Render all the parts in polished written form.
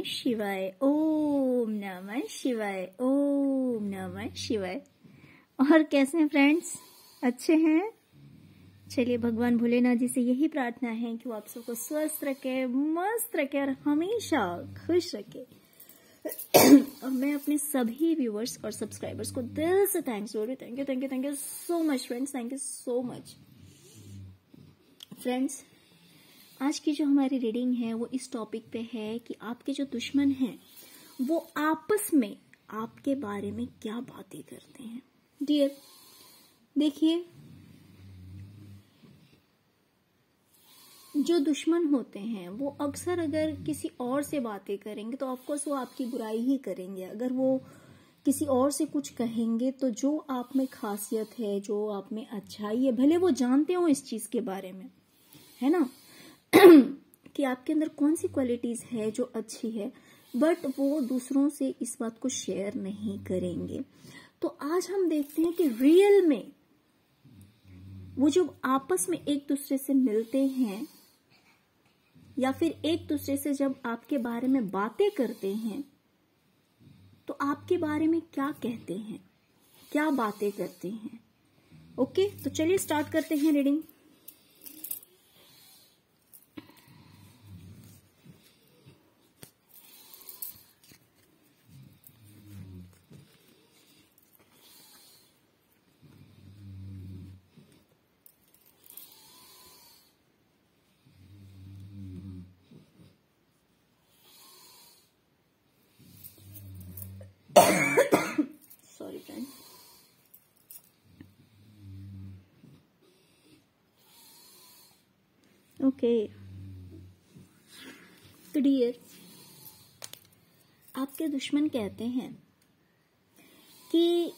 नमः शिवाय, ओम नमः शिवाय, ओम नमः शिवाय। और कैसे हैं फ्रेंड्स, अच्छे हैं? चलिए भगवान भोलेनाथ जी से यही प्रार्थना है कि वो आप सबको स्वस्थ रखे, मस्त रखे और हमेशा खुश रखे। और मैं अपने सभी व्यूअर्स और सब्सक्राइबर्स को दिल से थैंक्स बोल रही हूँ। Thank you so much friends, thank you so much friends. आज की जो हमारी रीडिंग है वो इस टॉपिक पे है कि आपके जो दुश्मन हैं वो आपस में आपके बारे में क्या बातें करते हैं। डियर देखिए, जो दुश्मन होते हैं वो अक्सर अगर किसी और से बातें करेंगे तो ऑफकोर्स वो आपकी बुराई ही करेंगे। अगर वो किसी और से कुछ कहेंगे तो जो आप में खासियत है, जो आप में अच्छाई है, भले वो जानते हो इस चीज के बारे में, है ना, कि आपके अंदर कौन सी क्वालिटीज है जो अच्छी है, बट वो दूसरों से इस बात को शेयर नहीं करेंगे। तो आज हम देखते हैं कि रियल में वो जो आपस में एक दूसरे से मिलते हैं या फिर एक दूसरे से जब आपके बारे में बातें करते हैं तो आपके बारे में क्या कहते हैं, क्या बातें करते हैं। ओके, तो चलिए स्टार्ट करते हैं रीडिंग। Sorry friend. ओके, तो डियर, आपके दुश्मन कहते हैं कि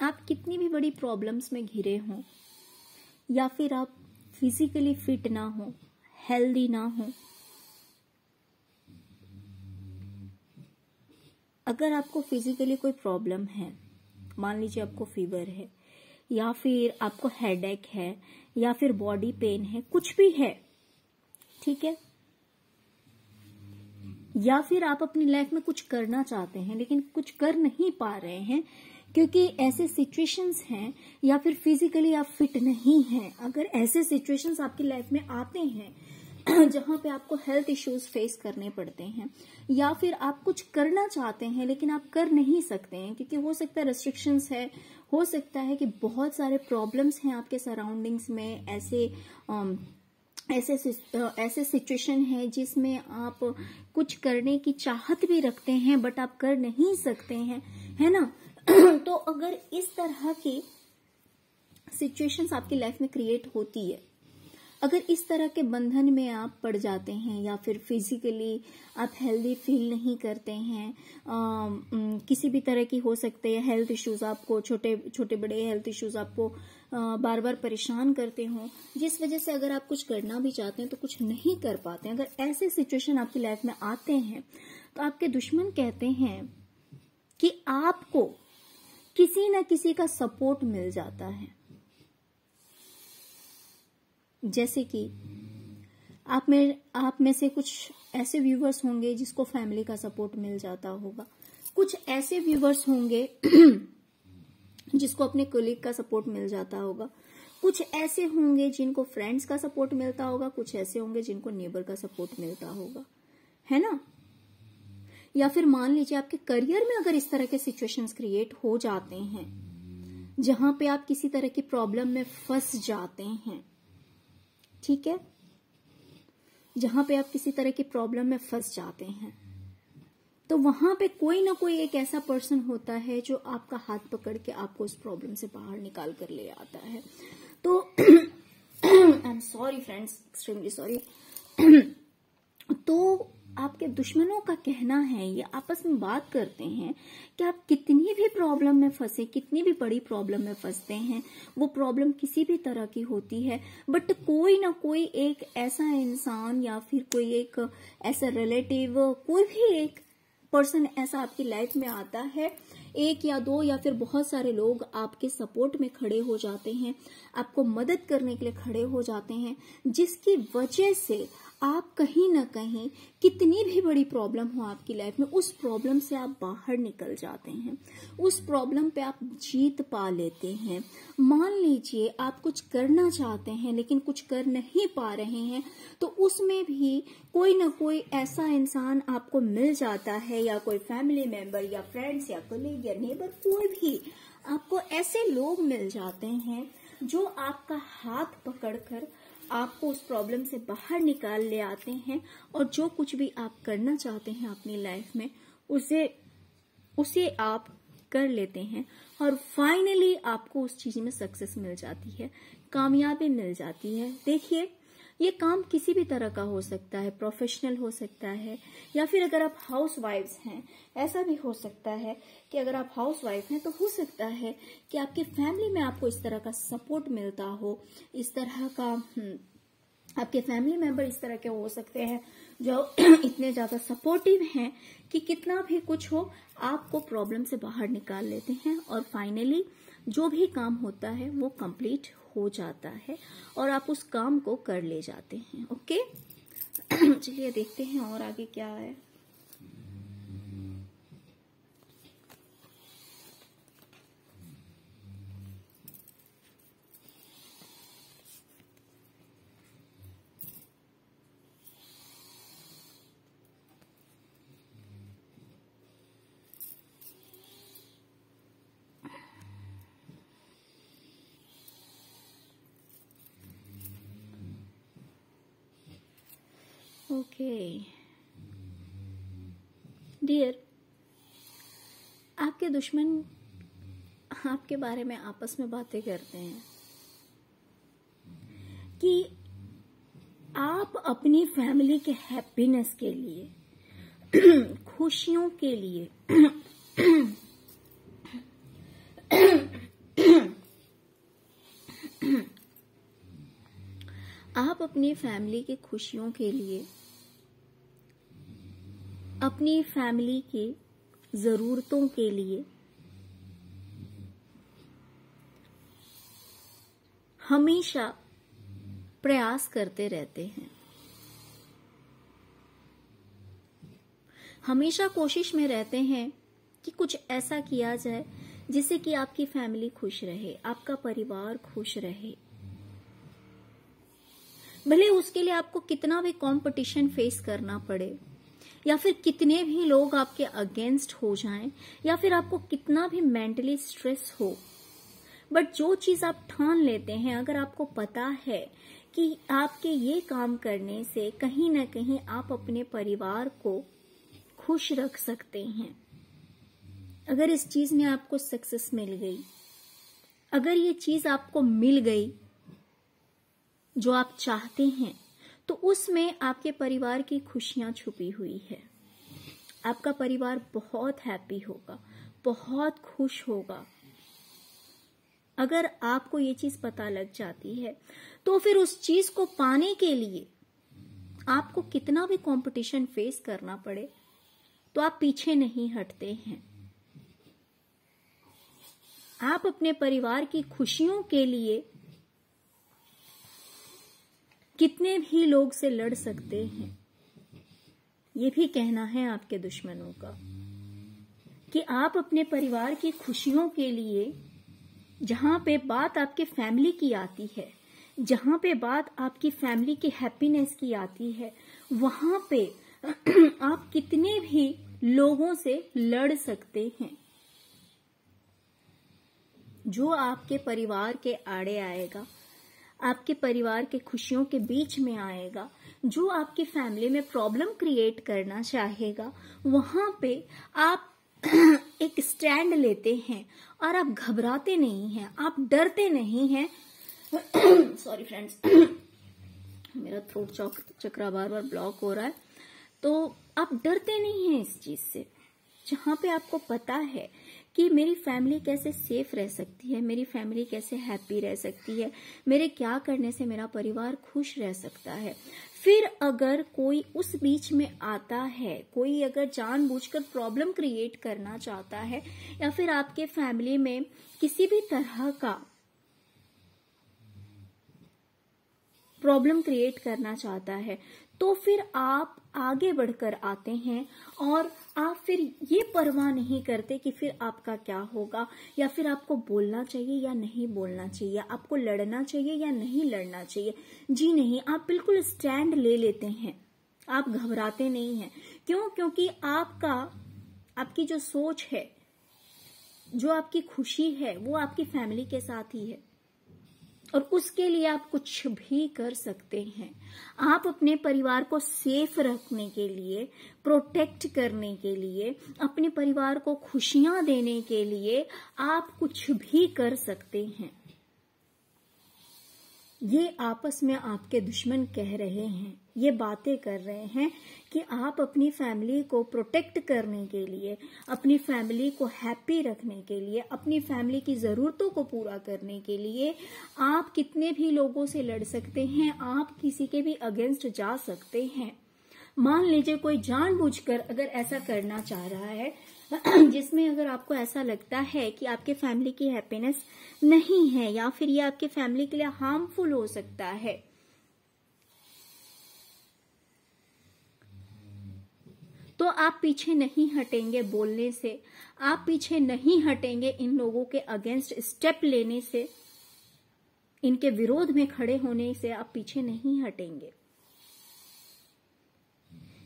आप कितनी भी बड़ी प्रॉब्लम्स में घिरे हों या फिर आप फिजिकली फिट ना हो, हेल्दी ना हो, अगर आपको फिजिकली कोई प्रॉब्लम है, मान लीजिए आपको फीवर है या फिर आपको हेडेक है या फिर बॉडी पेन है, कुछ भी है, ठीक है, या फिर आप अपनी लाइफ में कुछ करना चाहते हैं लेकिन कुछ कर नहीं पा रहे हैं क्योंकि ऐसे सिचुएशंस हैं, या फिर फिजिकली आप फिट नहीं हैं। अगर ऐसे सिचुएशंस आपकी लाइफ में आते हैं जहां पे आपको हेल्थ इश्यूज फेस करने पड़ते हैं, या फिर आप कुछ करना चाहते हैं लेकिन आप कर नहीं सकते हैं क्योंकि हो सकता है रेस्ट्रिक्शंस है, हो सकता है कि बहुत सारे प्रॉब्लम्स हैं आपके सराउंडिंग्स में, ऐसे सिचुएशन है जिसमें आप कुछ करने की चाहत भी रखते हैं बट आप कर नहीं सकते हैं, है ना। तो अगर इस तरह की सिचुएशंस आपकी लाइफ में क्रिएट होती है, अगर इस तरह के बंधन में आप पड़ जाते हैं या फिर फिजिकली आप हेल्दी फील नहीं करते हैं, किसी भी तरह की हो सकते हैं हेल्थ इश्यूज, आपको छोटे बड़े हेल्थ इश्यूज आपको बार बार परेशान करते हो, जिस वजह से अगर आप कुछ करना भी चाहते हैं तो कुछ नहीं कर पाते हैं, अगर ऐसे सिचुएशन आपकी लाइफ में आते हैं तो आपके दुश्मन कहते हैं कि आपको किसी न किसी का सपोर्ट मिल जाता है। जैसे कि आप में से कुछ ऐसे व्यूवर्स होंगे जिसको फैमिली का सपोर्ट मिल जाता होगा, कुछ ऐसे व्यूवर्स होंगे जिसको अपने कोलीग का सपोर्ट मिल जाता होगा, कुछ ऐसे होंगे जिनको फ्रेंड्स का सपोर्ट मिलता होगा, कुछ ऐसे होंगे जिनको नेबर का सपोर्ट मिलता होगा, है ना। या फिर मान लीजिए आपके करियर में अगर इस तरह के सिचुएशंस क्रिएट हो जाते हैं जहां पे आप किसी तरह की प्रॉब्लम में फंस जाते हैं, ठीक है, जहां पे आप किसी तरह की प्रॉब्लम में फंस जाते हैं, तो वहां पे कोई ना कोई एक ऐसा पर्सन होता है जो आपका हाथ पकड़ के आपको उस प्रॉब्लम से बाहर निकाल कर ले आता है। तो I am sorry friends, extremely sorry. तो आपके दुश्मनों का कहना है, ये आपस में बात करते हैं कि आप कितनी भी प्रॉब्लम में फंसे, कितनी भी बड़ी प्रॉब्लम में फंसते हैं, वो प्रॉब्लम किसी भी तरह की होती है, बट कोई ना कोई एक ऐसा इंसान या फिर कोई एक ऐसा रिलेटिव, कोई भी एक पर्सन ऐसा आपकी लाइफ में आता है, एक या दो या फिर बहुत सारे लोग आपके सपोर्ट में खड़े हो जाते हैं, आपको मदद करने के लिए खड़े हो जाते हैं, जिसकी वजह से आप कहीं ना कहीं कितनी भी बड़ी प्रॉब्लम हो आपकी लाइफ में, उस प्रॉब्लम से आप बाहर निकल जाते हैं, उस प्रॉब्लम पे आप जीत पा लेते हैं। मान लीजिए आप कुछ करना चाहते हैं लेकिन कुछ कर नहीं पा रहे हैं, तो उसमें भी कोई ना कोई ऐसा इंसान आपको मिल जाता है, या कोई फैमिली मेंबर या फ्रेंड्स या कलीग या नेबर, कोई भी आपको ऐसे लोग मिल जाते हैं जो आपका हाथ पकड़कर आपको उस प्रॉब्लम से बाहर निकाल ले आते हैं, और जो कुछ भी आप करना चाहते हैं अपनी लाइफ में उसे आप कर लेते हैं, और फाइनली आपको उस चीज में सक्सेस मिल जाती है, कामयाबी मिल जाती है। देखिए, ये काम किसी भी तरह का हो सकता है, प्रोफेशनल हो सकता है, या फिर अगर आप हाउस वाइफ्स हैं, ऐसा भी हो सकता है कि अगर आप हाउस वाइफ हैं तो हो सकता है कि आपकी फैमिली में आपको इस तरह का सपोर्ट मिलता हो, इस तरह का आपके फैमिली मेंबर इस तरह के हो सकते हैं जो इतने ज्यादा सपोर्टिव हैं कि कितना भी कुछ हो आपको प्रॉब्लम से बाहर निकाल लेते हैं, और फाइनली जो भी काम होता है वो कंप्लीट हो जाता है और आप उस काम को कर ले जाते हैं। ओके, चलिए देखते हैं और आगे क्या है। ओके डियर, आपके दुश्मन आपके बारे में आपस में बातें करते हैं कि आप अपनी फैमिली के हैप्पीनेस के लिए, खुशियों के लिए आप अपनी फैमिली की खुशियों के लिए, अपनी फैमिली की जरूरतों के लिए हमेशा प्रयास करते रहते हैं, हमेशा कोशिश में रहते हैं कि कुछ ऐसा किया जाए जिससे कि आपकी फैमिली खुश रहे, आपका परिवार खुश रहे। भले उसके लिए आपको कितना भी कंपटीशन फेस करना पड़े, या फिर कितने भी लोग आपके अगेंस्ट हो जाएं, या फिर आपको कितना भी मेंटली स्ट्रेस हो, बट जो चीज आप ठान लेते हैं, अगर आपको पता है कि आपके ये काम करने से कहीं ना कहीं आप अपने परिवार को खुश रख सकते हैं, अगर इस चीज में आपको सक्सेस मिल गई, अगर ये चीज आपको मिल गई जो आप चाहते हैं, तो उसमें आपके परिवार की खुशियां छुपी हुई है। आपका परिवार बहुत हैप्पी होगा, बहुत खुश होगा। अगर आपको ये चीज पता लग जाती है, तो फिर उस चीज को पाने के लिए आपको कितना भी कंपटीशन फेस करना पड़े, तो आप पीछे नहीं हटते हैं। आप अपने परिवार की खुशियों के लिए कितने भी लोग से लड़ सकते हैं। ये भी कहना है आपके दुश्मनों का कि आप अपने परिवार की खुशियों के लिए, जहां पे बात आपके फैमिली की आती है, जहां पे बात आपकी फैमिली की हैप्पीनेस की आती है, वहां पे आप कितने भी लोगों से लड़ सकते हैं। जो आपके परिवार के आड़े आएगा, आपके परिवार के खुशियों के बीच में आएगा, जो आपकी फैमिली में प्रॉब्लम क्रिएट करना चाहेगा, वहां पे आप एक स्टैंड लेते हैं और आप घबराते नहीं हैं, आप डरते नहीं हैं। सॉरी फ्रेंड्स, मेरा थ्रोट चक्रा बार बार ब्लॉक हो रहा है। तो आप डरते नहीं हैं इस चीज से, जहां पे आपको पता है कि मेरी फैमिली कैसे सेफ रह सकती है, मेरी फैमिली कैसे हैप्पी रह सकती है, मेरे क्या करने से मेरा परिवार खुश रह सकता है। फिर अगर कोई उस बीच में आता है, कोई अगर जानबूझकर प्रॉब्लम क्रिएट करना चाहता है, या फिर आपके फैमिली में किसी भी तरह का प्रॉब्लम क्रिएट करना चाहता है, तो फिर आप आगे बढ़कर आते हैं और आप फिर ये परवाह नहीं करते कि फिर आपका क्या होगा, या फिर आपको बोलना चाहिए या नहीं बोलना चाहिए, आपको लड़ना चाहिए या नहीं लड़ना चाहिए। जी नहीं, आप बिल्कुल स्टैंड ले लेते हैं, आप घबराते नहीं हैं। क्यों? क्योंकि आपकी जो सोच है, जो आपकी खुशी है, वो आपकी फैमिली के साथ ही है और उसके लिए आप कुछ भी कर सकते हैं। आप अपने परिवार को सेफ रखने के लिए, प्रोटेक्ट करने के लिए, अपने परिवार को खुशियां देने के लिए आप कुछ भी कर सकते हैं। ये आपस में आपके दुश्मन कह रहे हैं, ये बातें कर रहे हैं कि आप अपनी फैमिली को प्रोटेक्ट करने के लिए, अपनी फैमिली को हैप्पी रखने के लिए, अपनी फैमिली की जरूरतों को पूरा करने के लिए आप कितने भी लोगों से लड़ सकते हैं, आप किसी के भी अगेंस्ट जा सकते हैं। मान लीजिए कोई जानबूझकर अगर ऐसा करना चाह रहा है जिसमें अगर आपको ऐसा लगता है कि आपके फैमिली की हैप्पीनेस नहीं है या फिर ये आपके फैमिली के लिए हार्मफुल हो सकता है, तो आप पीछे नहीं हटेंगे बोलने से, आप पीछे नहीं हटेंगे इन लोगों के अगेंस्ट स्टेप लेने से, इनके विरोध में खड़े होने से आप पीछे नहीं हटेंगे।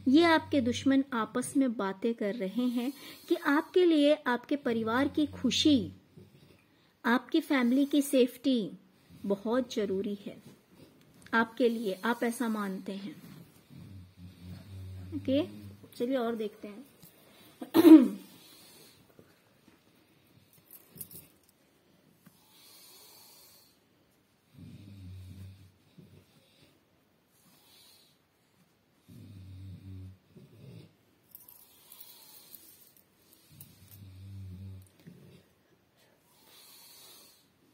ये आपके दुश्मन आपस में बातें कर रहे हैं कि आपके लिए आपके परिवार की खुशी, आपकी फैमिली की सेफ्टी बहुत जरूरी है आपके लिए, आप ऐसा मानते हैं। ओके, चलिए और देखते हैं।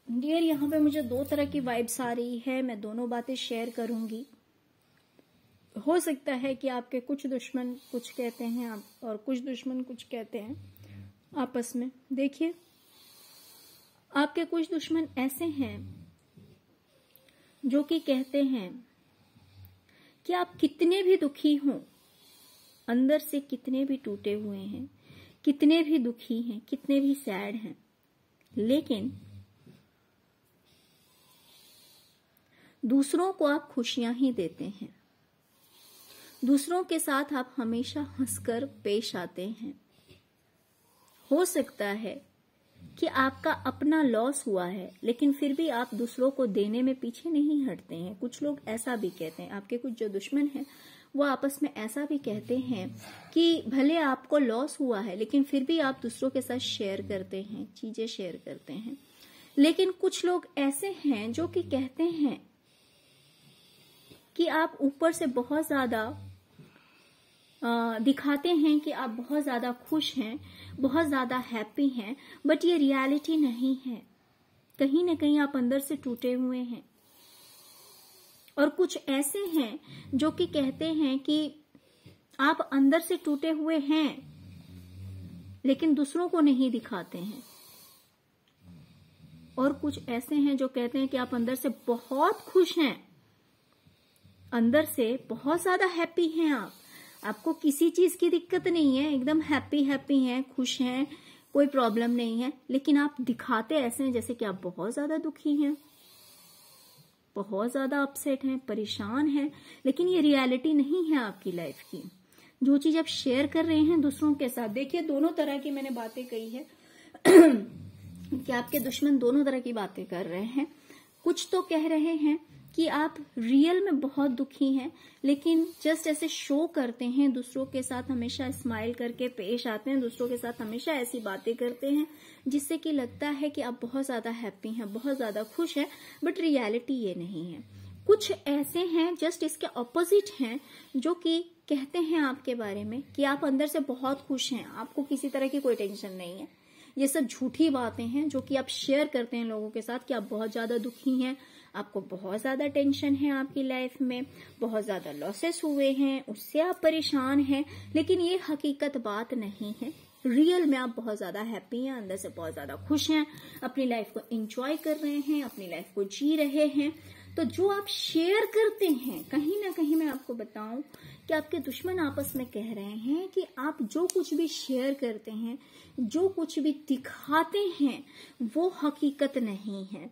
डियर, यहाँ पे मुझे दो तरह की वाइब्स आ रही है, मैं दोनों बातें शेयर करूंगी। हो सकता है कि आपके कुछ दुश्मन कुछ कहते हैं और कुछ दुश्मन कुछ कहते हैं आपस में। देखिए, आपके कुछ दुश्मन ऐसे हैं जो कि कहते हैं कि आप कितने भी दुखी हों, अंदर से कितने भी टूटे हुए हैं, कितने भी दुखी हैं, कितने भी सैड हैं, लेकिन दूसरों को आप खुशियां ही देते हैं, दूसरों के साथ आप हमेशा हंसकर पेश आते हैं। हो सकता है कि आपका अपना लॉस हुआ है, लेकिन फिर भी आप दूसरों को देने में पीछे नहीं हटते हैं। कुछ लोग ऐसा भी कहते हैं, आपके कुछ जो दुश्मन हैं वो आपस में ऐसा भी कहते हैं कि भले आपको लॉस हुआ है, लेकिन फिर भी आप दूसरों के साथ शेयर करते हैं, चीजें शेयर करते हैं। लेकिन कुछ लोग ऐसे हैं जो कि कहते हैं कि आप ऊपर से बहुत ज्यादा दिखाते हैं कि आप बहुत ज्यादा खुश हैं, बहुत ज्यादा हैप्पी हैं, बट ये रियलिटी नहीं है। कहीं ना कहीं आप अंदर से टूटे हुए हैं। और कुछ ऐसे हैं जो कि कहते हैं कि आप अंदर से टूटे हुए हैं लेकिन दूसरों को नहीं दिखाते हैं। और कुछ ऐसे हैं जो कहते हैं कि आप अंदर से बहुत खुश हैं, अंदर से बहुत ज्यादा हैप्पी हैं, आपको किसी चीज की दिक्कत नहीं है, एकदम हैप्पी हैं, खुश हैं, कोई प्रॉब्लम नहीं है, लेकिन आप दिखाते ऐसे हैं जैसे कि आप बहुत ज्यादा दुखी हैं, बहुत ज्यादा अपसेट हैं, परेशान हैं, लेकिन ये रियलिटी नहीं है आपकी लाइफ की। जो चीज आप शेयर कर रहे हैं दूसरों के साथ, देखिए दोनों तरह की मैंने बातें कही है कि आपके दुश्मन दोनों तरह की बातें कर रहे हैं। कुछ तो कह रहे हैं कि आप रियल में बहुत दुखी हैं, लेकिन जस्ट ऐसे शो करते हैं, दूसरों के साथ हमेशा स्माइल करके पेश आते हैं, दूसरों के साथ हमेशा ऐसी बातें करते हैं जिससे कि लगता है कि आप बहुत ज्यादा हैप्पी हैं, बहुत ज्यादा खुश हैं, बट रियलिटी ये नहीं है। कुछ ऐसे हैं जस्ट इसके ऑपोजिट हैं जो कि कहते हैं आपके बारे में कि आप अंदर से बहुत खुश हैं, आपको किसी तरह की कोई टेंशन नहीं है। ये सब झूठी बातें हैं जो कि आप शेयर करते हैं लोगों के साथ कि आप बहुत ज्यादा दुखी हैं, आपको बहुत ज्यादा टेंशन है आपकी लाइफ में, बहुत ज्यादा लॉसेस हुए हैं, उससे आप परेशान हैं, लेकिन ये हकीकत बात नहीं है। रियल में आप बहुत ज्यादा हैप्पी हैं, अंदर से बहुत ज्यादा खुश हैं, अपनी लाइफ को एंजॉय कर रहे हैं, अपनी लाइफ को जी रहे हैं। तो जो आप शेयर करते हैं, कहीं ना कहीं मैं आपको बताऊं कि आपके दुश्मन आपस में कह रहे हैं कि आप जो कुछ भी शेयर करते हैं, जो कुछ भी दिखाते हैं, वो हकीकत नहीं है।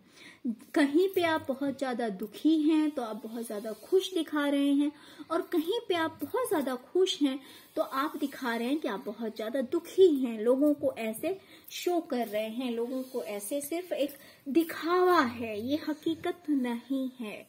कहीं पे आप बहुत ज्यादा दुखी हैं तो आप बहुत ज्यादा खुश दिखा रहे हैं, और कहीं पे आप बहुत ज्यादा खुश हैं तो आप दिखा रहे हैं कि आप बहुत ज्यादा दुखी हैं। लोगों को ऐसे शो कर रहे हैं, लोगों को ऐसे सिर्फ एक दिखावा है, ये हकीकत नहीं है।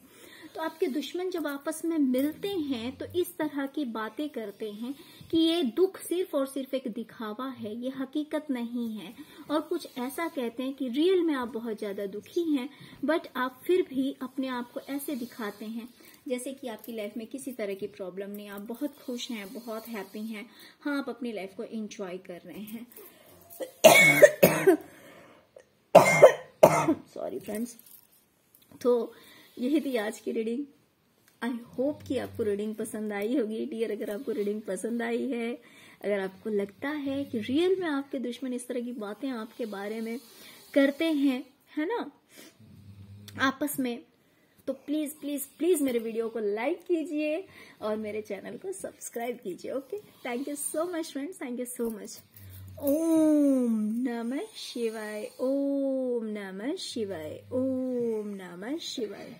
तो आपके दुश्मन जब आपस में मिलते हैं तो इस तरह की बातें करते हैं कि ये दुख सिर्फ और सिर्फ एक दिखावा है, ये हकीकत नहीं है। और कुछ ऐसा कहते हैं कि रियल में आप बहुत ज्यादा दुखी हैं, बट आप फिर भी अपने आप को ऐसे दिखाते हैं जैसे कि आपकी लाइफ में किसी तरह की प्रॉब्लम नहीं, आप बहुत खुश हैं, बहुत हैप्पी हैं। हाँ, आप अपनी लाइफ को एंजॉय कर रहे हैं। Sorry friends. तो यही थी आज की रीडिंग। आई होप कि आपको रीडिंग पसंद आई होगी डियर। अगर आपको रीडिंग पसंद आई है, अगर आपको लगता है कि रियल में आपके दुश्मन इस तरह की बातें आपके बारे में करते हैं, है ना, आपस में, तो प्लीज प्लीज प्लीज मेरे वीडियो को लाइक कीजिए और मेरे चैनल को सब्सक्राइब कीजिए। Okay, thank you so much friends, thank you so much. ओम नमः शिवाय, ओम नमः शिवाय, ओम नमः शिवाय।